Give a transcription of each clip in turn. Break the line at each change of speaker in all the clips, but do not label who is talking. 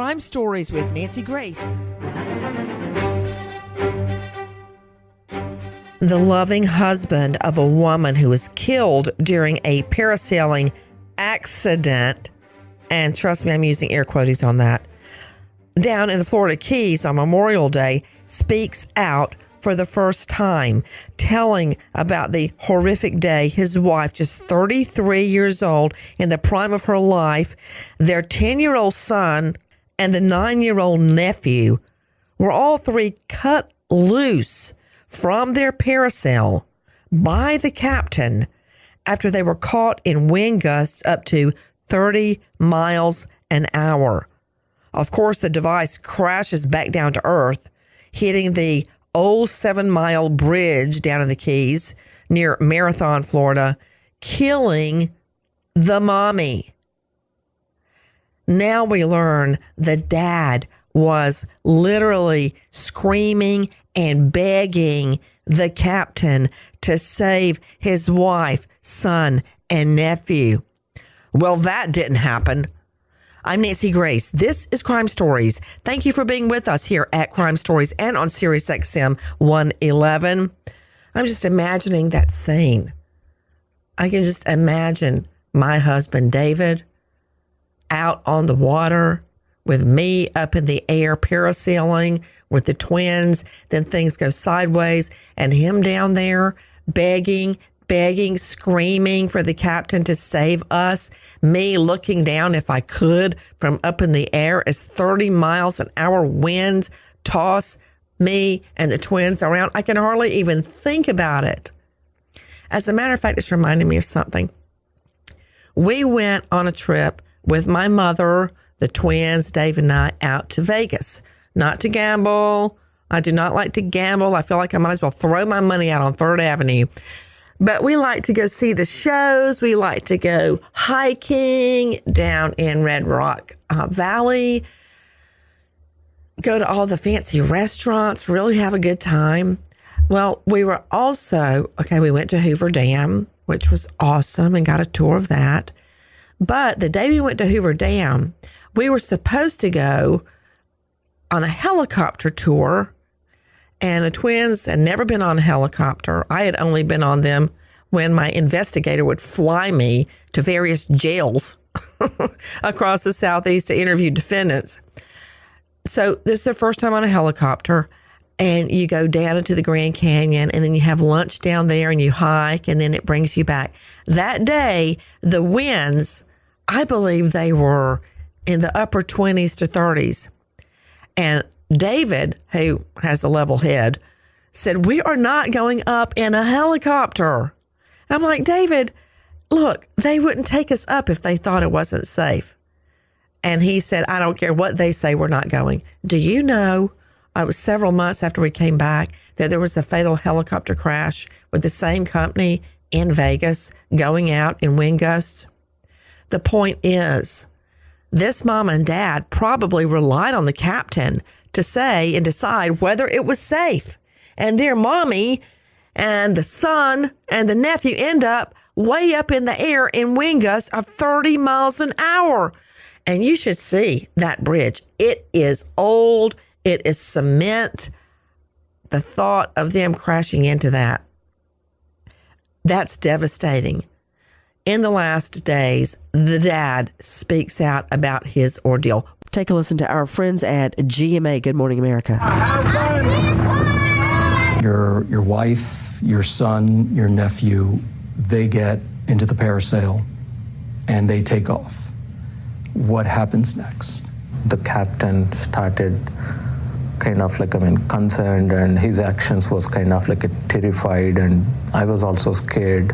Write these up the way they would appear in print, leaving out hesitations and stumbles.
Crime Stories with Nancy Grace. The loving husband of a woman who was killed during a parasailing accident, and trust me, I'm using air quotes on that, down in the Florida Keys on Memorial Day, speaks out for the first time, telling about the horrific day his wife, just 33 years old, in the prime of her life, their 10-year-old son, and the 9-year-old nephew were all three cut loose from their parasail by the captain after they were caught in wind gusts up to 30 miles an hour. Of course, the device crashes back down to earth, hitting the old 7-mile bridge down in the Keys near Marathon, Florida, killing the mommy. Now we learn the dad was literally screaming and begging the captain to save his wife, son, and nephew. Well, that didn't happen. I'm Nancy Grace. This is Crime Stories. Thank you for being with us here at Crime Stories and on Sirius XM 111. I'm just imagining that scene. I can just imagine my husband, David, out on the water with me up in the air parasailing with the twins. Then things go sideways and him down there begging, screaming for the captain to save us. Me looking down, if I could, from up in the air as 30 miles an hour winds toss me and the twins around. I can hardly even think about it. As a matter of fact, it's reminding me of something. We went on a trip with my mother, the twins, Dave and I, out to Vegas. Not to gamble. I do not like to gamble. I feel like I might as well throw my money out on 3rd Avenue. But we like to go see the shows. We like to go hiking down in Red Rock Valley, go to all the fancy restaurants, really have a good time. Well, we were also, we went to Hoover Dam, which was awesome, and got a tour of that. But the day we went to Hoover Dam, we were supposed to go on a helicopter tour, and the twins had never been on a helicopter. I had only been on them when my investigator would fly me to various jails across the Southeast to interview defendants. So this is the first time on a helicopter, and you go down into the Grand Canyon, and then you have lunch down there, and you hike, and then it brings you back. That day, the winds, I believe they were in the upper 20s to 30s. And David, who has a level head, said, "We are not going up in a helicopter." I'm like, "David, look, they wouldn't take us up if they thought it wasn't safe." And he said, "I don't care what they say, we're not going." Do you know, it was several months after we came back that there was a fatal helicopter crash with the same company in Vegas going out in wind gusts? The point is, this mom and dad probably relied on the captain to say and decide whether it was safe. And their mommy and the son and the nephew end up way up in the air in wind gusts of 30 miles an hour. And you should see that bridge. It is old. It is cement. The thought of them crashing into that, that's devastating. In the last days, the dad speaks out about his ordeal. Take a listen to our friends at GMA. Good Morning America.
Your wife, your son, your nephew, they get into the parasail and they take off. What happens next?
The captain started concerned, and his actions was terrified, and I was also scared.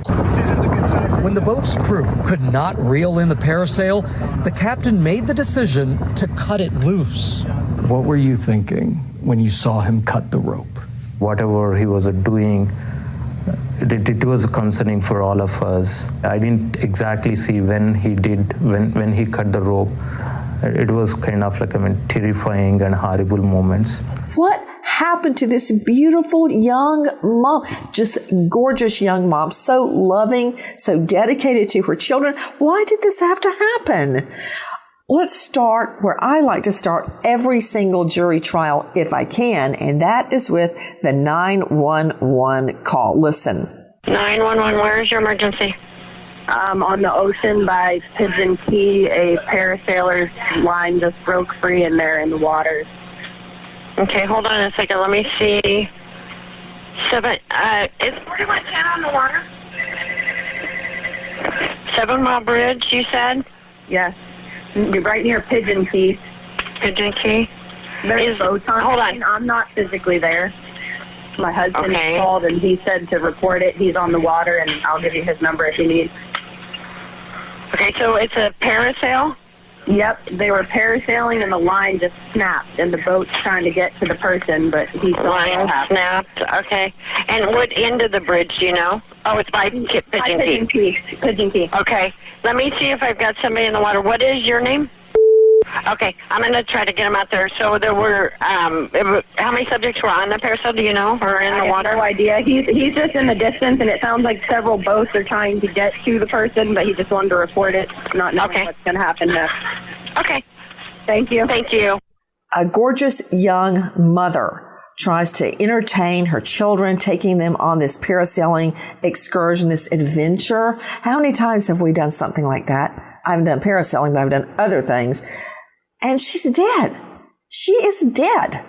When the boat's crew could not reel in the parasail, the captain made the decision to cut it loose. What were you thinking when you saw him cut the rope?
Whatever he was doing, it was concerning for all of us. I didn't exactly see when he cut the rope. It was terrifying and horrible moments.
What happened to this beautiful young mom? Just gorgeous young mom, so loving, so dedicated to her children. Why did this have to happen? Let's start where I like to start every single jury trial if I can, and that is with the 911 call. Listen.
911, where is your emergency?
On the ocean by Pigeon Key, a parasailer's line just broke free and they're in the water.
Okay, hold on a second. Let me see. Is 4110 on the water? 7 Mile Bridge, you said?
Yes. You're right near Pigeon Key.
Pigeon Key?
There's boats on.
Hold on.
I'm not physically there. My husband
Okay.
called and he said to report it. He's on the water, and I'll give you his number if you need.
Okay, so it's a parasail?
Yep, they were parasailing and the line just snapped, and the boat's trying to get to the person, but he saw
Line
what happened.
snapped. Okay. And what end of the bridge do you know? Oh, it's by Pigeon
Pigeon
Key.
Key. Pigeon Key.
Okay. Let me see if I've got somebody in the water. What is your name? Okay, I'm going to try to get them out there. So there were, how many subjects were on the parasail, do you know, or in the water?
I have no idea. He's just in the distance, and it sounds like several boats are trying to get to the person, but he just wanted to report it, not knowing what's going to happen next.
Okay.
Thank you.
Thank you.
A gorgeous young mother tries to entertain her children, taking them on this parasailing excursion, this adventure. How many times have we done something like that? I haven't done parasailing, but I've done other things. And she's dead. She is dead.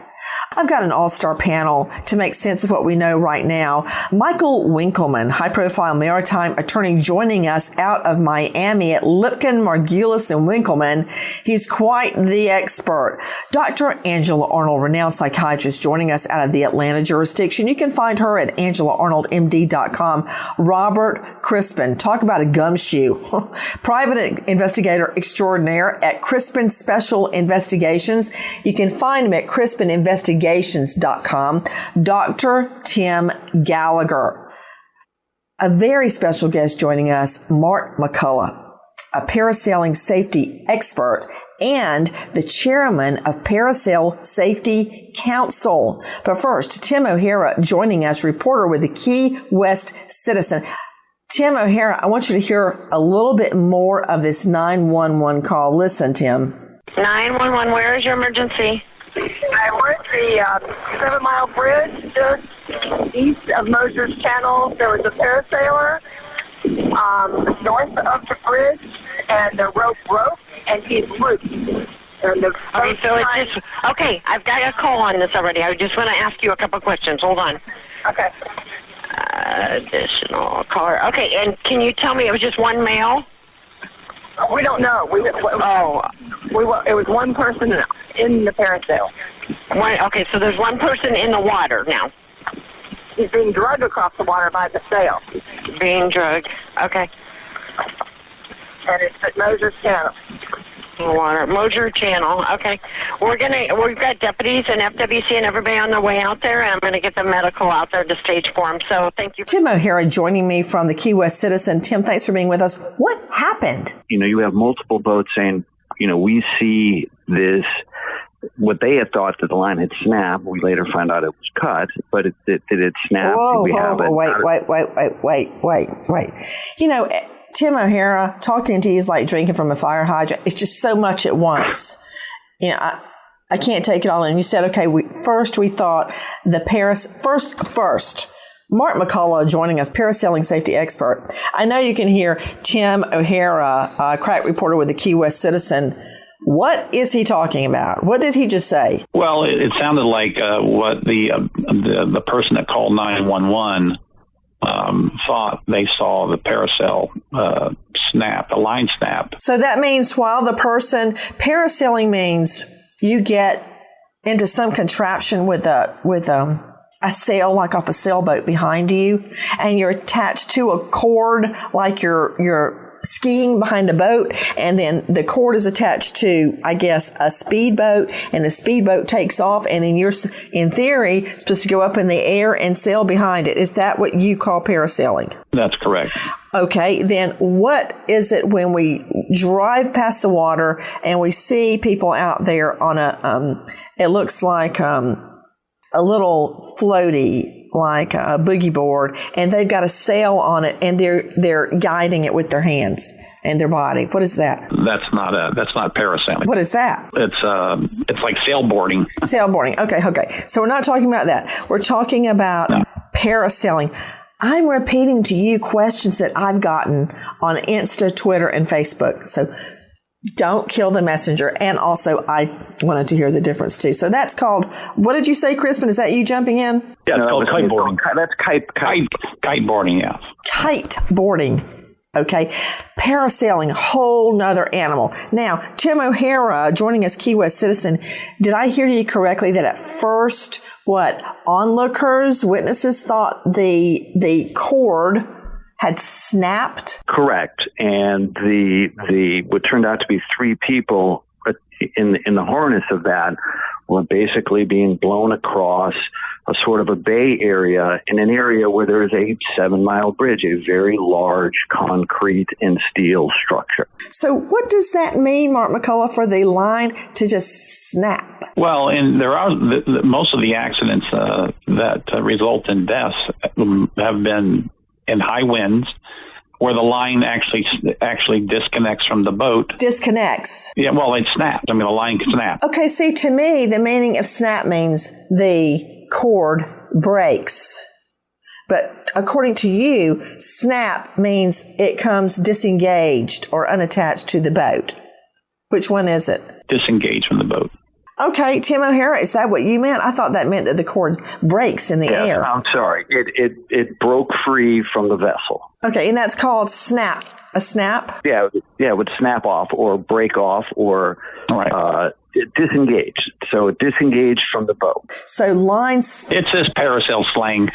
I've got an all-star panel to make sense of what we know right now. Michael Winkleman, high-profile maritime attorney, joining us out of Miami at Lipkin, Margulis, and Winkleman. He's quite the expert. Dr. Angela Arnold, renowned psychiatrist, joining us out of the Atlanta jurisdiction. You can find her at angelaarnoldmd.com. Robert Crispin, talk about a gumshoe. Private investigator extraordinaire at Crispin Special Investigations. You can find him at crispininvestigations.com. Dr. Tim Gallagher. A very special guest joining us, Mark McCullough, a parasailing safety expert and the chairman of Parasail Safety Council. But first, Tim O'Hara joining us, reporter with the Key West Citizen. Tim O'Hara, I want you to hear a little bit more of this 911 call. Listen, Tim.
911, where is your emergency?
We're at the 7 Mile Bridge, just east of Mosher's Channel. There was a parasailer north of the bridge, and the rope broke, and he's loose.
Okay, so it's just, okay, I've got a call on this already. I just want to ask you a couple questions. Hold on.
Okay.
Additional caller. Okay, and can you tell me it was just one male?
We don't know. It was one person in the parasail.
Okay, so there's one person in the water now.
He's being dragged across the water by the sail.
Being drugged. Okay.
And it's at Mosher's Channel.
Water. Mosher Channel. Okay. We've got deputies and FWC and everybody on their way out there, and I'm going to get the medical out there to stage for them. So thank you.
Tim O'Hara joining me from the Key West Citizen. Tim, thanks for being with us. What happened?
You have multiple boats saying, we see this, what they had thought that the line had snapped. We later found out it was cut, but did it snap?
Wait. Tim O'Hara, talking to you is like drinking from a fire hydrant. It's just so much at once. I can't take it all in. You said, okay, we thought the first, Mark McCullough joining us, parasailing safety expert. I know you can hear Tim O'Hara, crack reporter with the Key West Citizen. What is he talking about? What did he just say?
Well, it sounded like what the person that called 911 thought they saw the parasail snap, the line snap.
So that means while the person, parasailing means you get into some contraption with a sail, like off a sailboat behind you, and you're attached to a cord like you're skiing behind a boat, and then the cord is attached to, I guess, a speedboat, and the speedboat takes off, and then you're, in theory, supposed to go up in the air and sail behind it. Is that what you call parasailing?
That's correct.
Okay, then what is it when we drive past the water and we see people out there on it looks like a little floaty, like a boogie board, and they've got a sail on it, and they're guiding it with their hands and their body. What is that?
That's not parasailing.
What is that?
It's like sailboarding.
Sailboarding. Okay. So we're not talking about that. We're talking about parasailing. I'm repeating to you questions that I've gotten on Insta, Twitter, and Facebook. So don't kill the messenger. And also, I wanted to hear the difference too. So that's called, what did you say, Crispin? Is that you jumping in?
Yeah, it's called kiteboarding.
That's
Kiteboarding, yeah.
Kiteboarding. Okay. Parasailing, whole nother animal. Now, Tim O'Hara, joining us, Key West citizen, did I hear you correctly that at first, onlookers, witnesses thought the cord had snapped?
Correct. And the what turned out to be 3 people in the harness of that were basically being blown across a sort of a bay area in an area where there is a 7-mile bridge, a very large concrete and steel structure.
So what does that mean, Mark McCullough, for the line to just snap?
Well, and there are most of the accidents that result in deaths have been in high winds, where the line actually disconnects from the boat.
Disconnects?
Yeah, well, it snaps. I mean, the line can snap.
Okay, see, to me, the meaning of snap means the cord breaks. But according to you, snap means it comes disengaged or unattached to the boat. Which one is it?
Disengaged from the boat.
Okay, Tim O'Hara, is that what you meant? I thought that meant that the cord breaks in the air.
I'm sorry. It broke free from the vessel.
Okay, and that's called snap. A snap?
Yeah, it would snap off or break off or disengage. So it disengaged from the boat.
So
It's this parasail slang.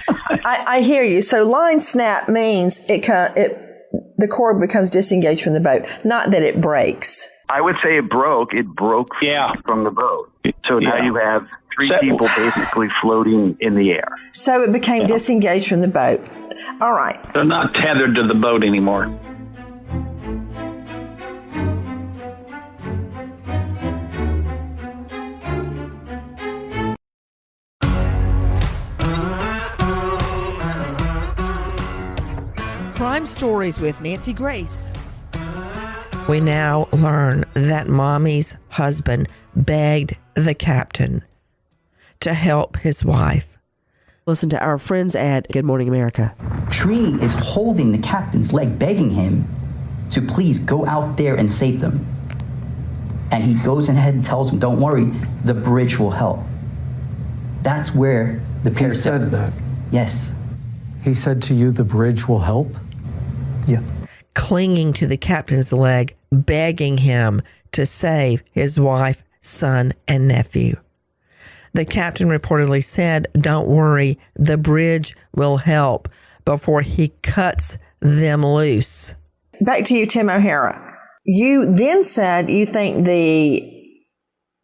I hear you. So line snap means the cord becomes disengaged from the boat, not that it breaks.
I would say it broke. It broke from the boat. So now you have 3 people basically floating in the air.
So it became disengaged from the boat. All right.
They're not tethered to the boat anymore.
Crime Stories with Nancy Grace. We now learn that Mommy's husband begged the captain to help his wife. Listen to our friends at Good Morning America.
Trini is holding the captain's leg, begging him to please go out there and save them. And he goes ahead and tells him, don't worry, the bridge will help. That's where the pair
He said that?
Yes.
He said to you, the bridge will help?
Yeah.
Clinging to the captain's leg, begging him to save his wife, son, and nephew. The captain reportedly said, don't worry, the bridge will help, before he cuts them loose. Back to you, Tim O'Hara. You then said you think the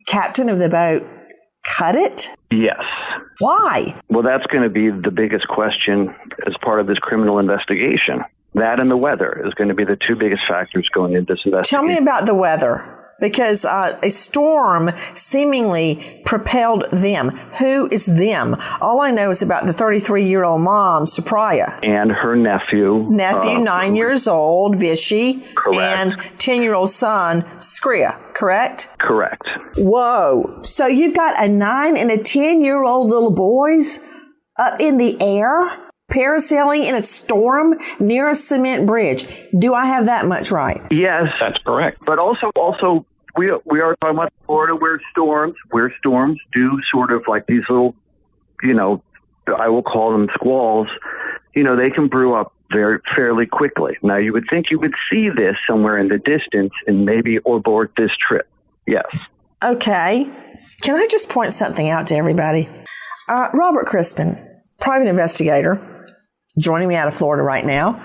captain of the boat cut it?
Yes.
Why?
Well, that's going to be the biggest question as part of this criminal investigation. That and the weather is going to be the 2 biggest factors going into this investigation.
Tell me about the weather, because a storm seemingly propelled them. Who is them? All I know is about the 33-year-old mom, Supriya.
And her nephew.
9 years old, Vishy.
Correct.
And 10-year-old son, Skria, correct?
Correct.
Whoa. So you've got a 9 and a 10-year-old little boys up in the air? Parasailing in a storm near a cement bridge. Do I have that much right?
Yes,
that's correct.
But also, we are talking about Florida, where storms do sort of like these little, I will call them squalls. They can brew up fairly quickly. Now, you would think you would see this somewhere in the distance and maybe abort this trip. Yes.
Okay. Can I just point something out to everybody? Robert Crispin, private investigator, joining me out of Florida right now.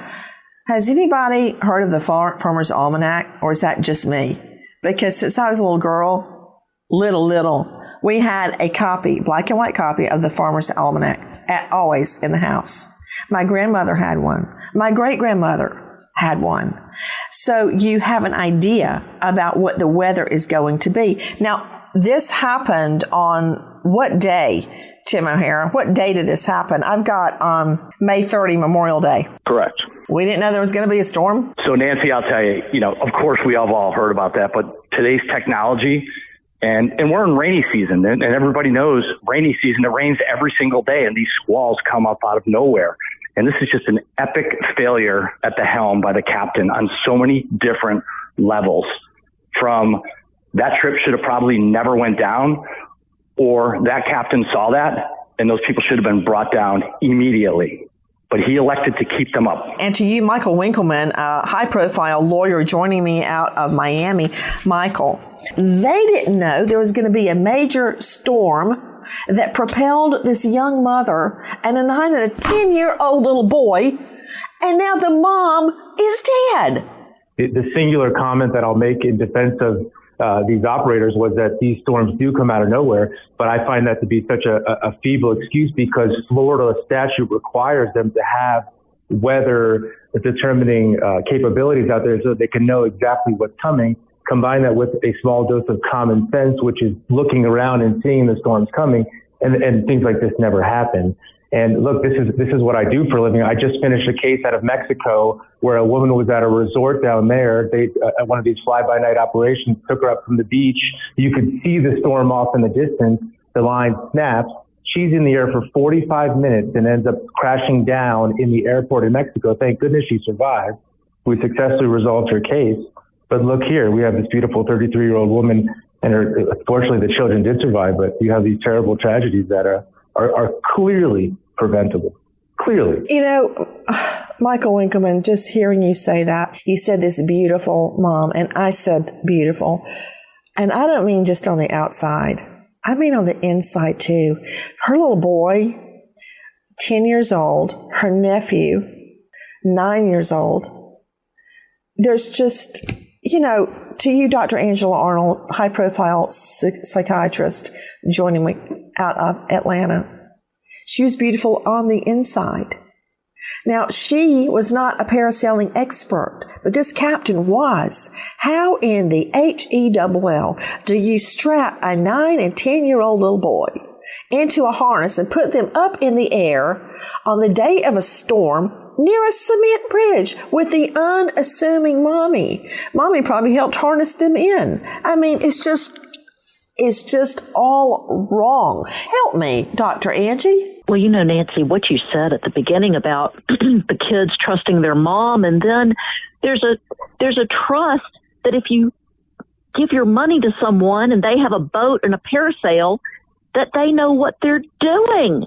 Has anybody heard of the Farmer's Almanac, or is that just me? Because since I was a little girl, little, we had a copy, black and white copy of the Farmer's Almanac always in the house. My grandmother had one. My great-grandmother had one. So you have an idea about what the weather is going to be. Now, this happened on what day, Tim O'Hara, what day did this happen? I've got May 30, Memorial Day.
Correct.
We didn't know there was going to be a storm?
So, Nancy, I'll tell you, of course we have all heard about that, but today's technology, and we're in rainy season, and everybody knows rainy season, it rains every single day, and these squalls come up out of nowhere. And this is just an epic failure at the helm by the captain on so many different levels. From that trip should have probably never went down, or that captain saw that, and those people should have been brought down immediately. But he elected to keep them up.
And to you, Michael Winkleman, a high-profile lawyer joining me out of Miami. Michael, they didn't know there was going to be a major storm that propelled this young mother and a 9 and a 10-year-old little boy, and now the mom is dead.
The singular comment that I'll make in defense of these operators was that these storms do come out of nowhere, but I find that to be such a feeble excuse because Florida statute requires them to have weather determining capabilities out there so they can know exactly what's coming. Combine that with a small dose of common sense, which is looking around and seeing the storms coming, and things like this never happen. And look, this is what I do for a living. I just finished a case out of Mexico where a woman was at a resort down there. They, at one of these fly-by-night operations, took her up from the beach. You could see the storm off in the distance. The line snaps. She's in the air for 45 minutes and ends up crashing down in the airport in Mexico. Thank goodness she survived. We successfully resolved her case. But look here, we have this beautiful 33-year-old woman, and fortunately the children did survive, but you have these terrible tragedies that are clearly preventable. Clearly.
Michael Winkleman, just hearing you say that, you said this beautiful mom, and I said beautiful. And I don't mean just on the outside. I mean on the inside too. Her little boy, 10 years old, her nephew, 9 years old. There's just, to you, Dr. Angela Arnold, high-profile psychiatrist joining me out of Atlanta. She was beautiful on the inside. Now, she was not a parasailing expert, but this captain was. How in the HELL do you strap a 9 and 10-year-old little boy into a harness and put them up in the air on the day of a storm near a cement bridge with the unassuming mommy? Mommy probably helped harness them in. I mean, it's just all wrong. Help me, Dr. Angie.
Well, Nancy, what you said at the beginning about the kids trusting their mom, and then there's a trust that if you give your money to someone and they have a boat and a parasail, that they know what they're doing.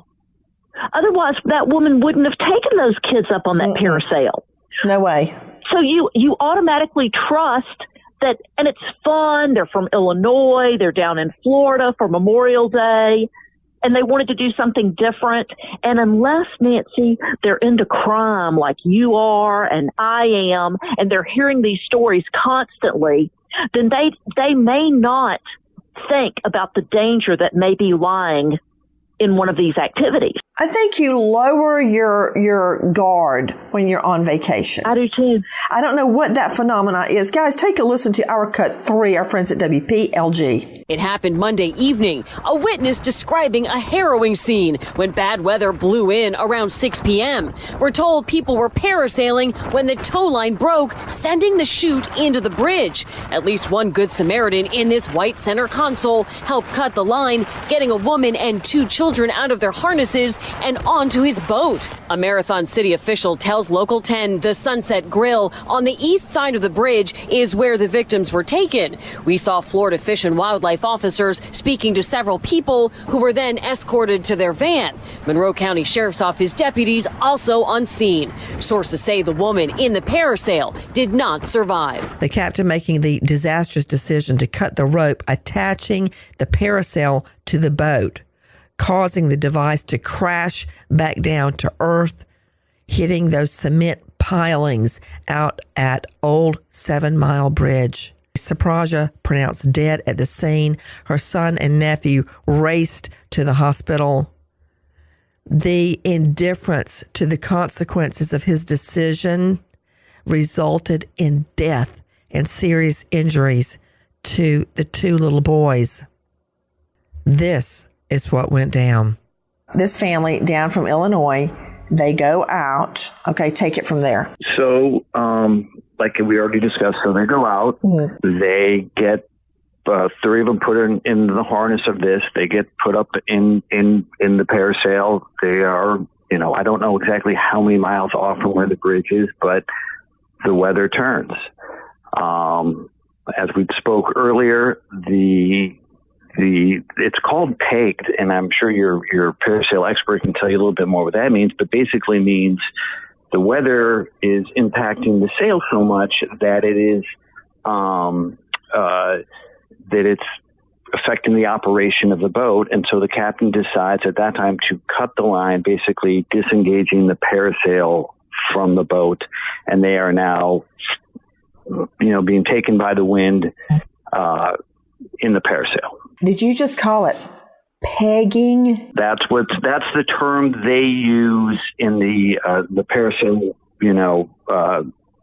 Otherwise, that woman wouldn't have taken those kids up on that parasail.
No way.
So you automatically trust that, and it's fun. They're from Illinois. They're down in Florida for Memorial Day, and they wanted to do something different. And unless, Nancy, they're into crime like you are and I am, and they're hearing these stories constantly, then they may not think about the danger that may be lying in one of these activities.
I think you lower your guard when you're on vacation.
I do too.
I don't know what that phenomena is. Guys, take a listen to our cut 3, our friends at WPLG.
It happened Monday evening. A witness describing a harrowing scene when bad weather blew in around 6 p.m. We're told people were parasailing when the tow line broke, sending the chute into the bridge. At least one Good Samaritan in this white center console helped cut the line, getting a woman and 2 children out of their harnesses and onto his boat. A Marathon City official tells Local 10 the Sunset Grill on the east side of the bridge is where the victims were taken. We saw Florida Fish and Wildlife officers speaking to several people who were then escorted to their van. Monroe County Sheriff's Office deputies also on scene. Sources say the woman in the parasail did not survive.
The captain making the disastrous decision to cut the rope attaching the parasail to the boat, causing the device to crash back down to earth, hitting those cement pilings out at Old 7 Mile Bridge. Sapraja pronounced dead at the scene. Her son and nephew raced to the hospital. The indifference to the consequences of his decision resulted in death and serious injuries to the 2 little boys. This is what went down. this family down from Illinois, they go out. Okay, take it from there.
So, like we already discussed, so they go out, they get 3 of them put in the harness of this. They get put up in the parasail. They are, I don't know exactly how many miles off from where the bridge is, but the weather turns. As we spoke earlier, it's called pegged, and I'm sure your parasail expert can tell you a little bit more what that means, but basically means the weather is impacting the sail so much that it is that it's affecting the operation of the boat. And so the captain decides at that time to cut the line, basically disengaging the parasail from the boat. And they are now, being taken by the wind in the parasail.
Did you just call it pegging?
That's the term they use in the parasail,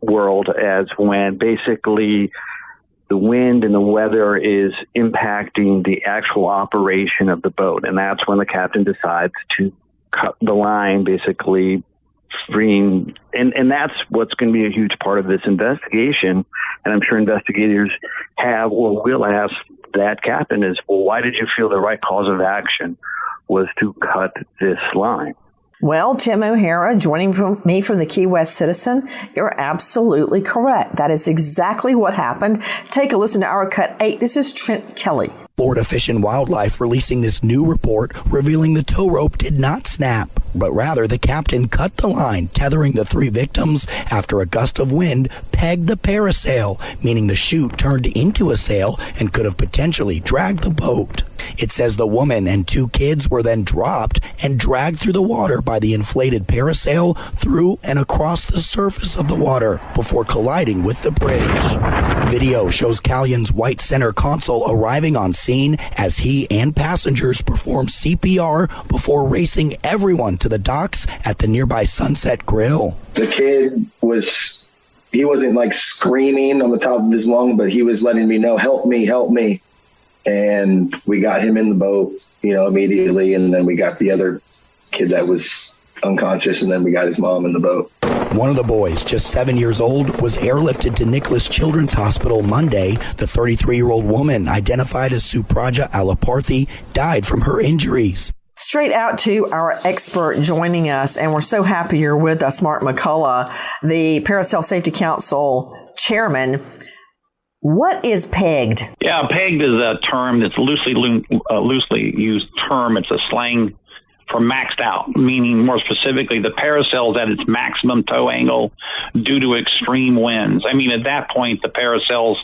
world, as when basically the wind and the weather is impacting the actual operation of the boat. And that's when the captain decides to cut the line, basically freeing. And that's what's going to be a huge part of this investigation. And I'm sure investigators have or will ask that captain is, well, why did you feel the right cause of action was to cut this line?
Well, Tim O'Hara, joining me from the Key West Citizen, you're absolutely correct. That is exactly what happened. Take a listen to our Cut 8. This is Trent Kelly.
Florida Fish and Wildlife releasing this new report revealing the tow rope did not snap, but rather the captain cut the line tethering the 3 victims after a gust of wind pegged the parasail, meaning the chute turned into a sail and could have potentially dragged the boat. It says the woman and 2 kids were then dropped and dragged through the water by the inflated parasail through and across the surface of the water before colliding with the bridge. Video shows Callion's white center console arriving on scene as he and passengers perform CPR before racing everyone to the docks at the nearby Sunset Grill.
The kid he wasn't like screaming on the top of his lung, but he was letting me know, help me, help me. And we got him in the boat, immediately. And then we got the other kid that was unconscious, and then we got his mom in the boat.
One of the boys, just 7 years old, was airlifted to Nicholas Children's Hospital Monday. The 33-year-old woman, identified as Supraja Alaparthy, died from her injuries.
Straight out to our expert joining us, and we're so happy you're with us, Mark McCullough, the Parasail Safety Council chairman. What is pegged?
Yeah, pegged is a term that's loosely used term. It's a slang for maxed out, meaning more specifically the parasail is at its maximum tow angle due to extreme winds. I mean, at that point, the parasail's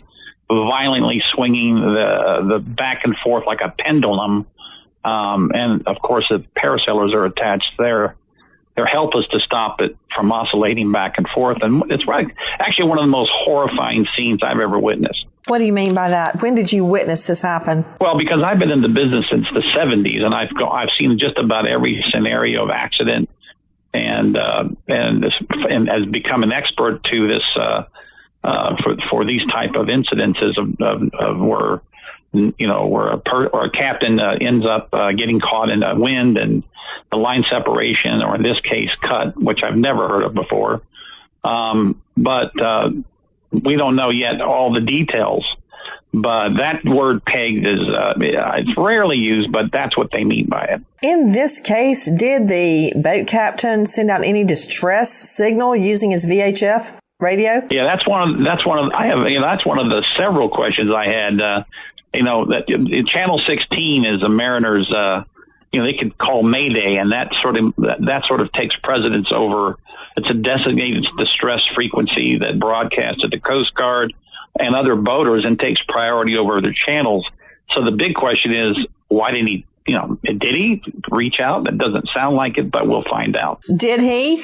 violently swinging the back and forth like a pendulum. And of course, the parasailers are attached there. They're helpless to stop it from oscillating back and forth. And it's actually one of the most horrifying scenes I've ever witnessed.
What do you mean by that? When did you witness this happen?
Well, because I've been in the business since the 70s, and I've seen just about every scenario of accident, and has become an expert to this for these type of incidences of where a captain ends up getting caught in a wind and the line separation, or in this case, cut, which I've never heard of before. But we don't know yet all the details. But that word pegged is it's rarely used, but that's what they mean by it.
In this case, did the boat captain send out any distress signal using his VHF radio?
Yeah, that's one of the several questions I had. That Channel 16 is a mariner's. They could call Mayday, and that sort of takes precedence over. It's a designated distress frequency that broadcasts to the Coast Guard and other boaters and takes priority over other channels. So the big question is, why did he reach out? That doesn't sound like it, but we'll find out.
Did he?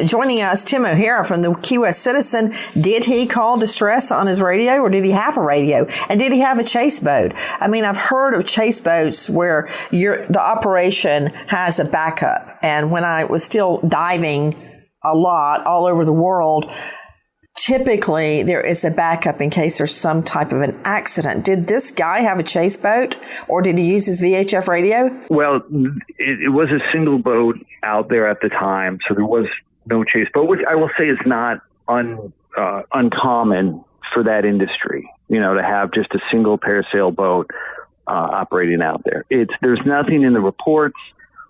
Joining us, Tim O'Hara from the Key West Citizen, did he call distress on his radio, or did he have a radio? And did he have a chase boat? I mean, I've heard of chase boats where the operation has a backup. And when I was still diving a lot all over the world, typically there is a backup in case there's some type of an accident. Did this guy have a chase boat, or did he use his VHF radio?
Well, it was a single boat out there at the time, so there was no chase boat, which I will say is not uncommon for that industry, to have just a single parasail boat operating out there. There's nothing in the reports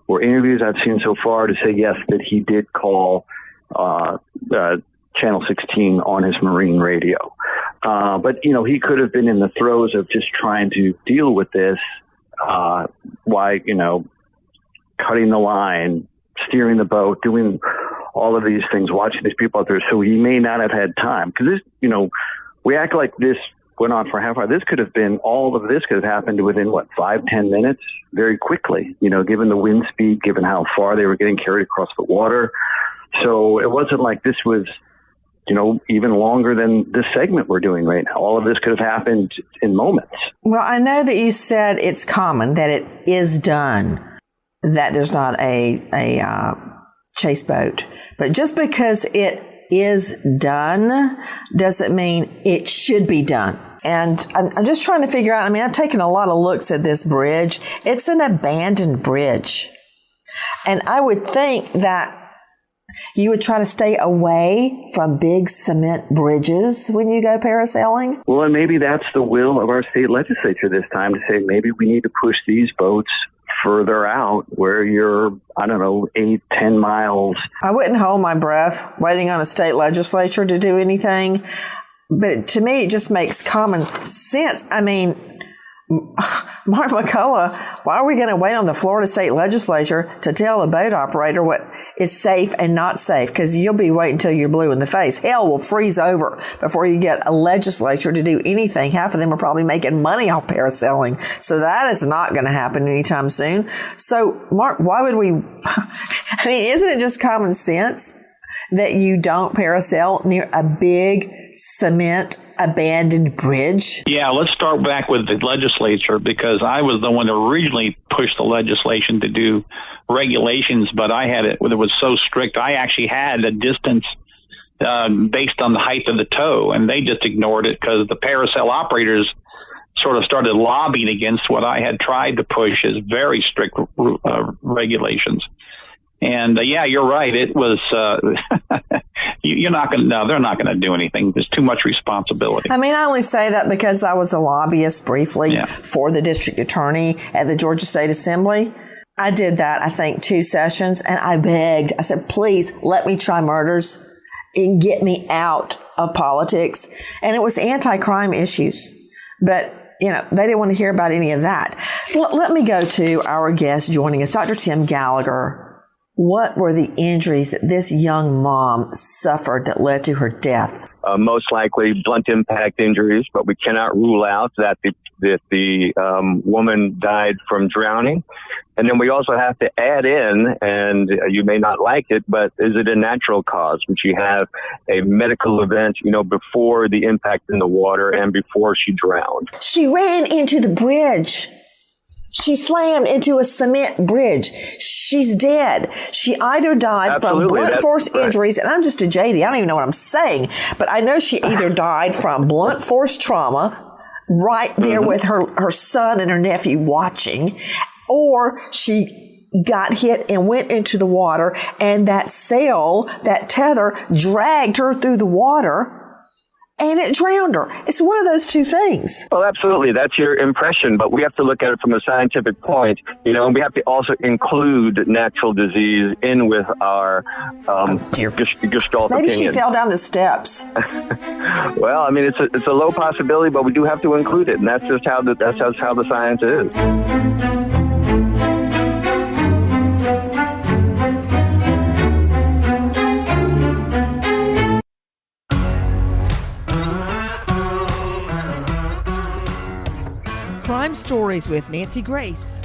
or interviews I've seen so far to say, yes, that he did call Channel 16 on his marine radio. But, he could have been in the throes of just trying to deal with this, cutting the line, steering the boat, doing all of these things, watching these people out there. So he may not have had time, because this, we act like this went on for a half hour. All of this could have happened within 5-10 minutes, very quickly, given the wind speed, given how far they were getting carried across the water. So it wasn't like this was, even longer than this segment we're doing right now. All of this could have happened in moments.
Well, I know that you said it's common that it is done, that there's not a chase boat. But just because it is done doesn't mean it should be done. And I'm just trying to figure out, I've taken a lot of looks at this bridge. It's an abandoned bridge. And I would think that you would try to stay away from big cement bridges when you go parasailing.
Well, and maybe that's the will of our state legislature this time, to say maybe we need to push these boats further out where you're, 8-10 miles. I wouldn't hold my breath waiting on a state legislature to do anything. But to me, it just makes common sense. Mark McCullough, why are we going to wait on the Florida State Legislature to tell a boat operator what is safe and not safe? Because you'll be waiting until you're blue in the face. Hell will freeze over before you get a legislature to do anything. Half of them are probably making money off parasailing. So that is not going to happen anytime soon. So, Mark, why would we? Isn't it just common sense that you don't parasail near a big cement abandoned bridge?
Yeah, let's start back with the legislature, because I was the one who originally pushed the legislation to do regulations, but I had it was so strict. I actually had a distance based on the height of the tow, and they just ignored it because the parasail operators sort of started lobbying against what I had tried to push as very strict regulations. And yeah, you're right. It was, they're not going to do anything. There's too much responsibility.
I only say that because I was a lobbyist briefly for the district attorney at the Georgia State Assembly. I did that, I think, 2 sessions, and I begged. I said, please let me try murders and get me out of politics. And it was anti-crime issues. But they didn't want to hear about any of that. Let me go to our guest joining us, Dr. Tim Gallagher. What were the injuries that this young mom suffered that led to her death?
Most likely blunt impact injuries, but we cannot rule out that the woman died from drowning. And then we also have to add in, and you may not like it, but is it a natural cause? Would she have a medical event, before the impact in the water and before she drowned?
She ran into the bridge. She slammed into a cement bridge. She's dead. She either died from blunt force injuries, and I'm just a JD. I don't even know what I'm saying, but I know she either died from blunt force trauma right there with her son and her nephew watching, or she got hit and went into the water, and that sail, that tether, dragged her through the water, and it drowned her. It's one of those two things.
Well, absolutely. That's your impression, but we have to look at it from a scientific point, and we have to also include natural disease in with our gestalt
Maybe
opinion.
she fell down the steps.
Well, it's a low possibility, but we do have to include it, and that's just how the science is.
Crime Stories with Nancy Grace.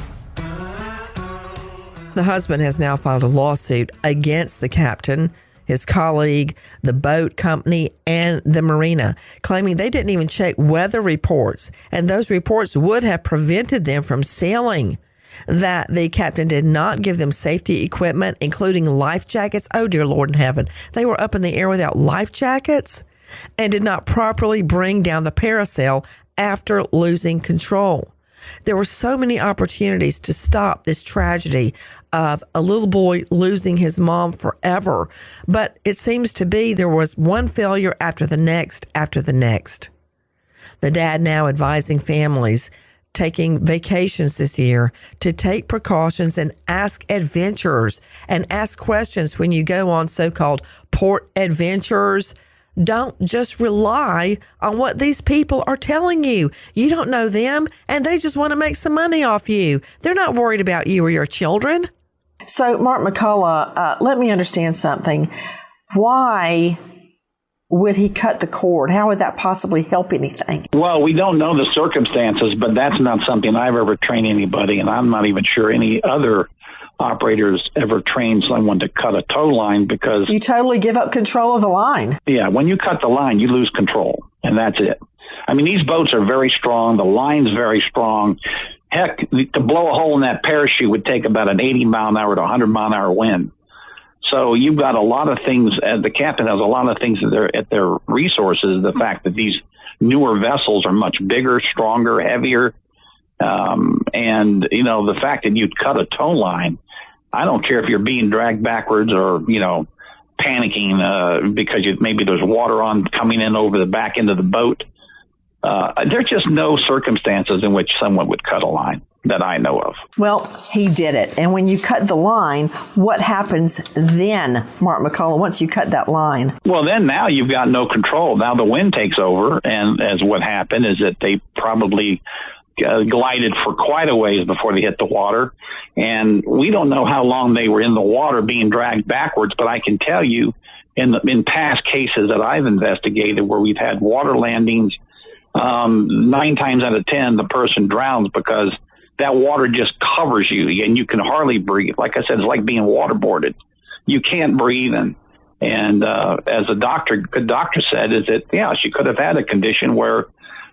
The husband has now filed a lawsuit against the captain, his colleague, the boat company, and the marina, claiming they didn't even check weather reports, and those reports would have prevented them from sailing. That the captain did not give them safety equipment, including life jackets. Oh, dear Lord in heaven. They were up in the air without life jackets. and did not properly bring down the parasail after losing control. There were so many opportunities to stop this tragedy of a little boy losing his mom forever, but it seems to be there was one failure after the next after the next. The dad now advising families taking vacations this year to take precautions and ask adventurers and ask questions when you go on so-called port adventures. Don't just rely on what these people are telling you. You don't know them, and they just want to make some money off you. They're not worried about you or your children. So, Mark McCullough, let me understand something. Why would he cut the cord? How would that possibly help anything?
Well, we don't know the circumstances, but that's not something I've ever trained anybody, and I'm not even sure any other operators ever train someone to cut a tow line, because
you totally give up control of the line.
Yeah, when you cut the line, you lose control, and that's it. I mean, these boats are very strong. The line's very strong. Heck, to blow a hole in that parachute would take about an 80 mile an hour to 100 mile an hour wind. So you've got a lot of things, and the captain has a lot of things at their resources. The fact that these newer vessels are much bigger, stronger, heavier. And, you know, the fact that you'd cut a tow line, I don't care if you're being dragged backwards or, you know, panicking because maybe there's water coming in over the back end of the boat. There's just no circumstances in which someone would cut a line that I know of.
Well, he did it. And when you cut the line, what happens then, Mark McCullough, once you cut that line?
Well, then now you've got no control. Now the wind takes over, and as what happened is that they probably glided for quite a ways before they hit the water. And we don't know how long they were in the water being dragged backwards, but I can tell you in past cases that I've investigated where we've had water landings, 9 times out of 10, the person drowns because that water just covers you and you can hardly breathe. Like I said, it's like being waterboarded. You can't breathe. And as good doctor said, is that, yeah, she could have had a condition where,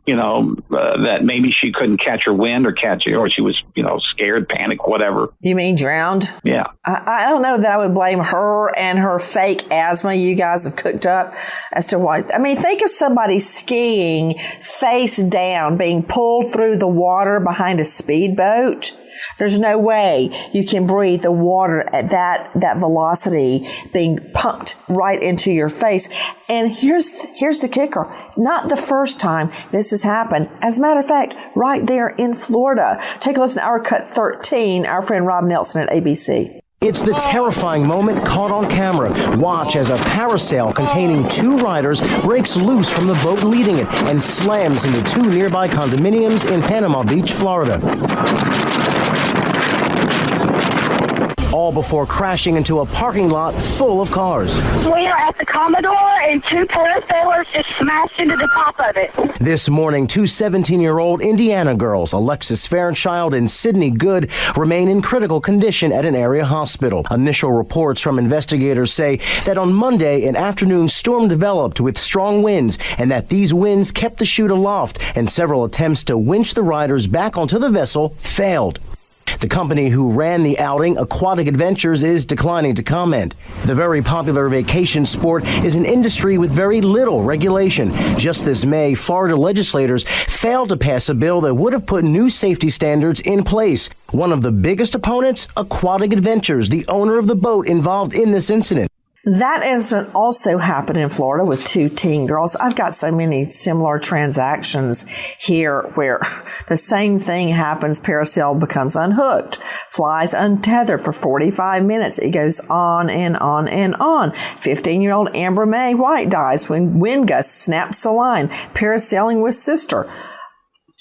you know, that maybe she couldn't catch her wind or she was, you know, scared, panicked, whatever.
You mean drowned?
Yeah.
I don't know that I would blame her and her fake asthma you guys have cooked up as to why. I mean, think of somebody skiing face down, being pulled through the water behind a speedboat. There's no way you can breathe the water at that velocity being pumped right into your face. And here's the kicker. Not the first time this has happened. As a matter of fact, right there in Florida. Take a listen to our Cut 13, our friend Rob Nelson at ABC.
It's the terrifying moment caught on camera. Watch as a parasail containing 2 riders breaks loose from the boat leading it and slams into 2 nearby condominiums in Panama Beach, Florida. All before crashing into a parking lot full of cars.
We are at the Commodore, and 2 parasailers just smashed into the top of it.
This morning, 2 17-year-old Indiana girls, Alexis Fairchild and Sydney Good, remain in critical condition at an area hospital. Initial reports from investigators say that on Monday, an afternoon storm developed with strong winds, and that these winds kept the chute aloft, and several attempts to winch the riders back onto the vessel failed. The company who ran the outing, Aquatic Adventures, is declining to comment. The very popular vacation sport is an industry with very little regulation. Just this May, Florida legislators failed to pass a bill that would have put new safety standards in place. One of the biggest opponents, Aquatic Adventures, the owner of the boat involved in this incident.
That incident also happened in Florida with 2 teen girls. I've got so many similar transactions here where the same thing happens. Parasail becomes unhooked, flies untethered for 45 minutes. It goes on and on and on. 15-year-old Amber Mae White dies when wind gust snaps the line, parasailing with sister.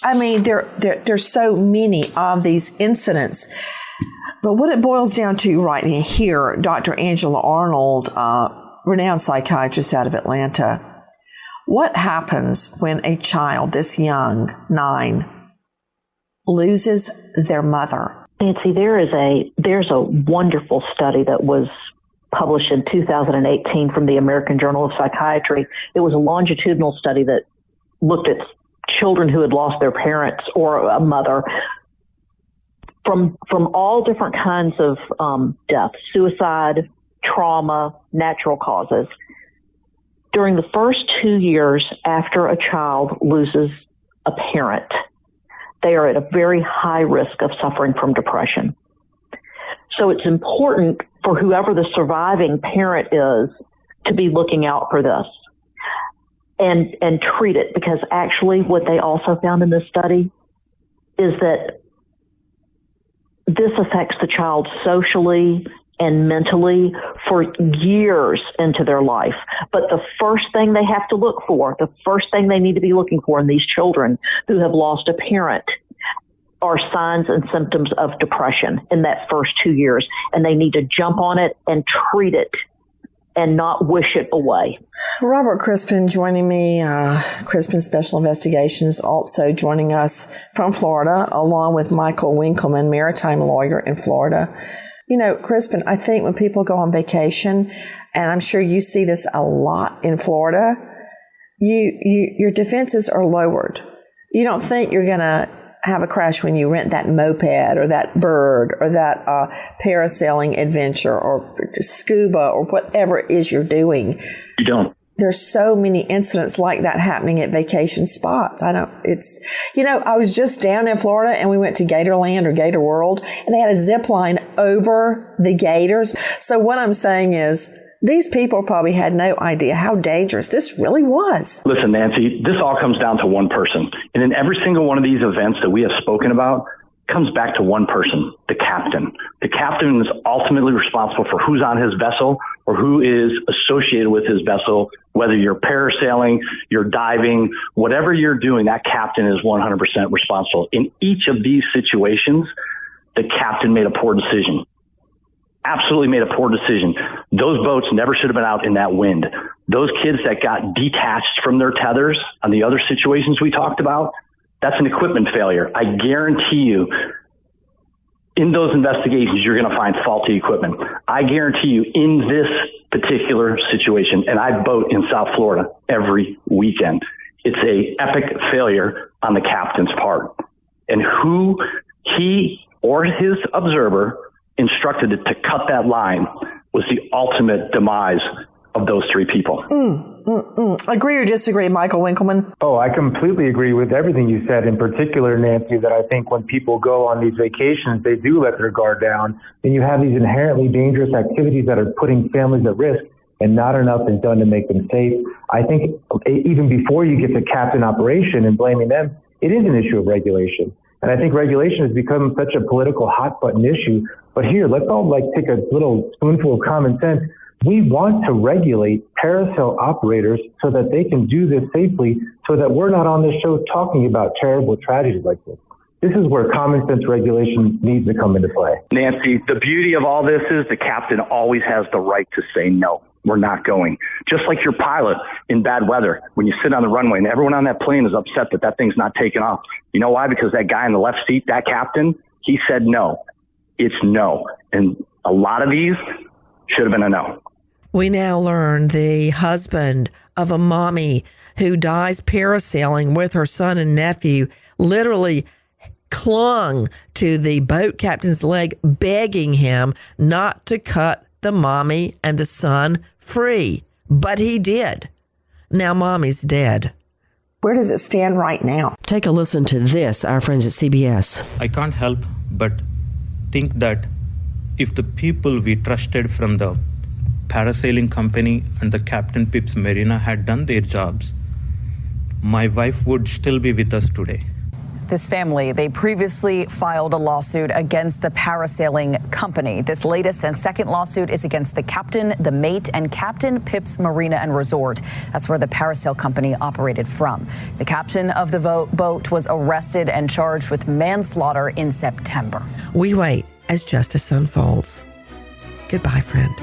I mean, there's so many of these incidents. But what it boils down to right here, Dr. Angela Arnold, renowned psychiatrist out of Atlanta, what happens when a child this young, 9, loses their mother?
Nancy, there's a wonderful study that was published in 2018 from the American Journal of Psychiatry. It was a longitudinal study that looked at children who had lost their parents or a mother from all different kinds of deaths, suicide, trauma, natural causes. During the first 2 years after a child loses a parent, they are at a very high risk of suffering from depression. So it's important for whoever the surviving parent is to be looking out for this and treat it, because actually what they also found in this study is that this affects the child socially and mentally for years into their life. But the first thing they have to look for, the first thing they need to be looking for in these children who have lost a parent are signs and symptoms of depression in that first 2 years. And they need to jump on it and treat it and not wish it away.
Robert Crispin joining me, Crispin Special Investigations, also joining us from Florida, along with Michael Winkleman, maritime lawyer in Florida. You know, Crispin, I think when people go on vacation, and I'm sure you see this a lot in Florida, your defenses are lowered. You don't think you're going to have a crash when you rent that moped or that bird or that parasailing adventure or scuba or whatever it is you're doing.
You don't.
There's so many incidents like that happening at vacation spots. I was just down in Florida and we went to Gatorland or Gator World and they had a zip line over the gators. So what I'm saying is, these people probably had no idea how dangerous this really was.
Listen, Nancy, this all comes down to one person. And in every single one of these events that we have spoken about, comes back to one person, the captain. The captain is ultimately responsible for who's on his vessel or who is associated with his vessel, whether you're parasailing, you're diving, whatever you're doing, that captain is 100% responsible. In each of these situations, the captain made a poor decision. Absolutely made a poor decision. Those boats never should have been out in that wind. Those kids that got detached from their tethers on the other situations we talked about, that's an equipment failure. I guarantee you, in those investigations, you're going to find faulty equipment. I guarantee you, in this particular situation, and I boat in South Florida every weekend, it's a epic failure on the captain's part. And who he or his observer instructed it to cut that line was the ultimate demise of those three people.
Agree or disagree, Michael Winkleman?
Oh, I completely agree with everything you said. In particular, Nancy, that I think when people go on these vacations, they do let their guard down. And you have these inherently dangerous activities that are putting families at risk, and not enough is done to make them safe. I think even before you get to captain operation and blaming them, it is an issue of regulation. And I think regulation has become such a political hot button issue. But here, let's all take a little spoonful of common sense. We want to regulate parasail operators so that they can do this safely, so that we're not on this show talking about terrible tragedies like this. This is where common sense regulation needs to come into play.
Nancy, the beauty of all this is the captain always has the right to say no. We're not going. Just like your pilot in bad weather, when you sit on the runway and everyone on that plane is upset that thing's not taking off. You know why? Because that guy in the left seat, that captain, he said no. It's no. And a lot of these should have been a no.
We now learn the husband of a mommy who dies parasailing with her son and nephew literally clung to the boat captain's leg, begging him not to cut the mommy and the son free. But he did. Now mommy's dead. Where does it stand right now? Take a listen to this, our friends at CBS.
I can't help but think that if the people we trusted from the parasailing company and the Captain Pips Marina had done their jobs, my wife would still be with us today.
This family, they previously filed a lawsuit against the parasailing company. This latest and second lawsuit is against the captain, the mate, and Captain Pips Marina and Resort. That's where the parasail company operated from. The captain of the boat was arrested and charged with manslaughter in September.
We wait as justice unfolds. Goodbye, friend.